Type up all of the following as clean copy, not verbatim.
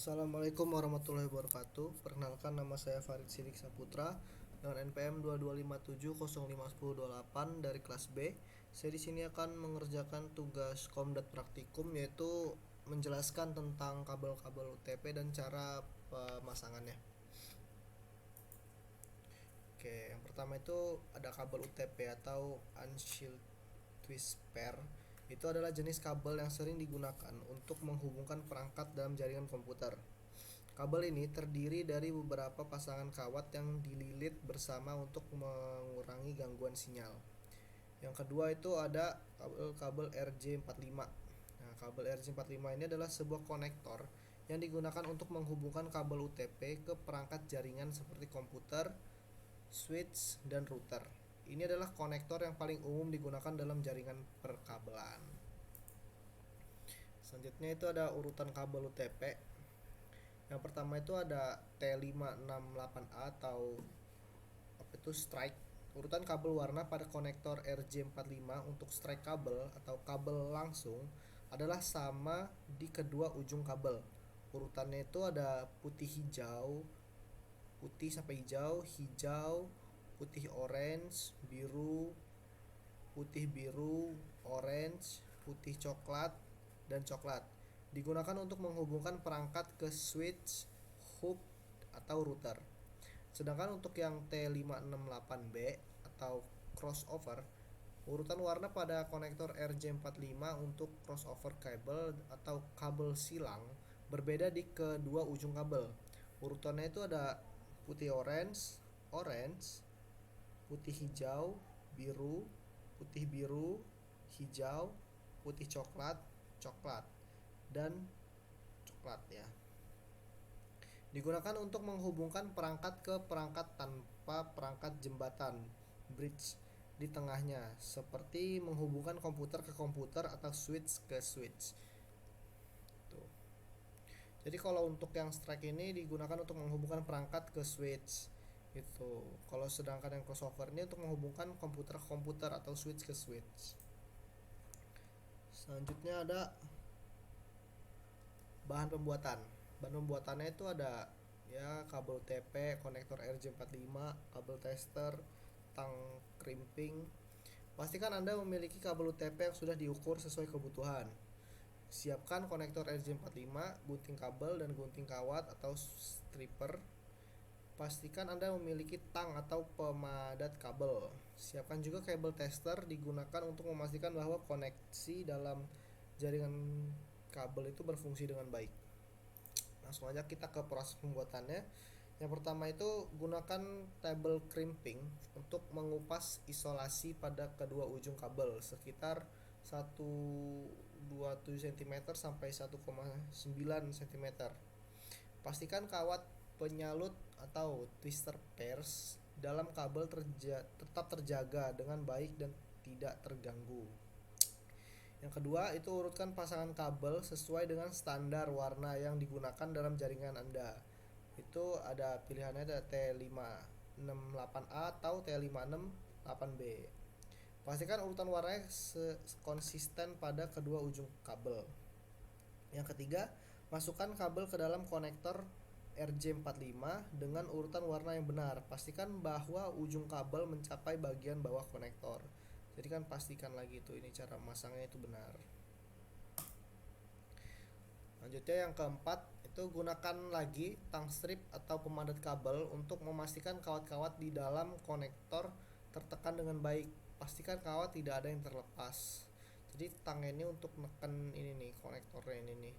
Assalamualaikum warahmatullahi wabarakatuh. Perkenalkan, nama saya Farid Sidik Saputra dengan NPM 2257051028 dari kelas B. Saya di sini akan mengerjakan tugas Komdat Praktikum, yaitu menjelaskan tentang kabel-kabel UTP dan cara pemasangannya. Oke, yang pertama itu ada kabel UTP atau Unshielded Twist Pair. Itu adalah jenis kabel yang sering digunakan untuk menghubungkan perangkat dalam jaringan komputer. Kabel ini terdiri dari beberapa pasangan kawat yang dililit bersama untuk mengurangi gangguan sinyal. Yang kedua itu ada kabel RJ45. Nah, kabel RJ45 ini adalah sebuah konektor yang digunakan untuk menghubungkan kabel UTP ke perangkat jaringan seperti komputer, switch, dan router. Ini adalah konektor yang paling umum digunakan dalam jaringan perkabelan. Selanjutnya itu ada urutan kabel UTP. Yang pertama itu ada T568A atau apa itu strike. Urutan kabel warna pada konektor RJ45 untuk strike kabel atau kabel langsung adalah sama di kedua ujung kabel. Urutannya itu ada putih hijau, putih sampai hijau, hijau, putih orange, biru, putih biru, orange, putih coklat, dan coklat. Digunakan untuk menghubungkan perangkat ke switch, hub, atau router. Sedangkan untuk yang T568B atau crossover, urutan warna pada konektor RJ45 untuk crossover kabel atau kabel silang berbeda di kedua ujung kabel. Urutannya itu ada putih orange, orange, putih hijau, biru, putih biru, hijau, putih coklat, coklat, dan coklat ya. Digunakan untuk menghubungkan perangkat ke perangkat tanpa perangkat jembatan bridge di tengahnya, seperti menghubungkan komputer ke komputer atau switch ke switch. Tuh. Jadi kalau untuk yang strike ini digunakan untuk menghubungkan perangkat ke switch itu. Kalau sedangkan yang crossover ini untuk menghubungkan komputer ke komputer atau switch ke switch. Selanjutnya ada bahan pembuatan. Bahan pembuatannya itu ada ya kabel TP, konektor RJ45, kabel tester, tang crimping. Pastikan Anda memiliki kabel UTP yang sudah diukur sesuai kebutuhan. Siapkan konektor RJ45, gunting kabel dan gunting kawat atau stripper. Pastikan Anda memiliki tang atau pemadat kabel. Siapkan juga kabel tester, digunakan untuk memastikan bahwa koneksi dalam jaringan kabel itu berfungsi dengan baik. Langsung aja kita ke proses pembuatannya. Yang pertama itu gunakan table crimping untuk mengupas isolasi pada kedua ujung kabel sekitar 1,27 cm sampai 1,9 cm. Pastikan kawat penyalut atau twister pairs dalam kabel tetap terjaga dengan baik dan tidak terganggu. Yang kedua itu urutkan pasangan kabel sesuai dengan standar warna yang digunakan dalam jaringan Anda. Itu ada pilihannya ada T568A atau T568B. Pastikan urutan warnanya konsisten pada kedua ujung kabel. Yang ketiga, masukkan kabel ke dalam konektor RJ45 dengan urutan warna yang benar. Pastikan bahwa ujung kabel mencapai bagian bawah konektor. Jadi kan pastikan lagi itu ini cara memasangnya itu benar. Lanjutnya yang keempat itu gunakan lagi tang strip atau pemadat kabel untuk memastikan kawat-kawat di dalam konektor tertekan dengan baik. Pastikan kawat tidak ada yang terlepas. Jadi tang ini untuk menekan ini nih konektornya ini nih.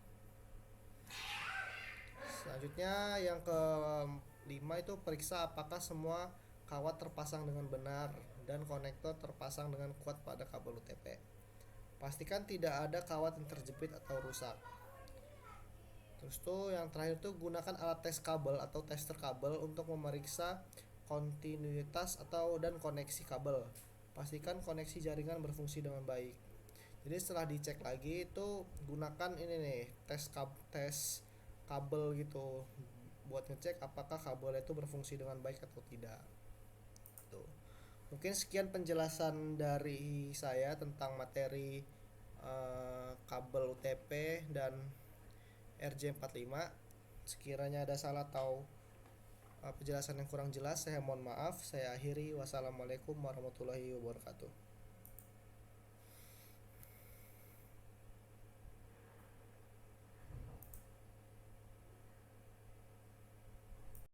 Selanjutnya yang kelima itu periksa apakah semua kawat terpasang dengan benar dan konektor terpasang dengan kuat pada kabel UTP. Pastikan tidak ada kawat yang terjepit atau rusak. Terus tuh yang terakhir tuh gunakan alat tes kabel atau tester kabel untuk memeriksa kontinuitas atau dan koneksi kabel. Pastikan koneksi jaringan berfungsi dengan baik. Jadi setelah dicek lagi itu gunakan ini nih tes kabel gitu buat ngecek apakah kabel itu berfungsi dengan baik atau tidak. Tuh. Mungkin sekian penjelasan dari saya tentang materi kabel UTP dan RJ45. Sekiranya ada salah atau penjelasan yang kurang jelas, saya mohon maaf. Saya akhiri. Wassalamualaikum warahmatullahi wabarakatuh.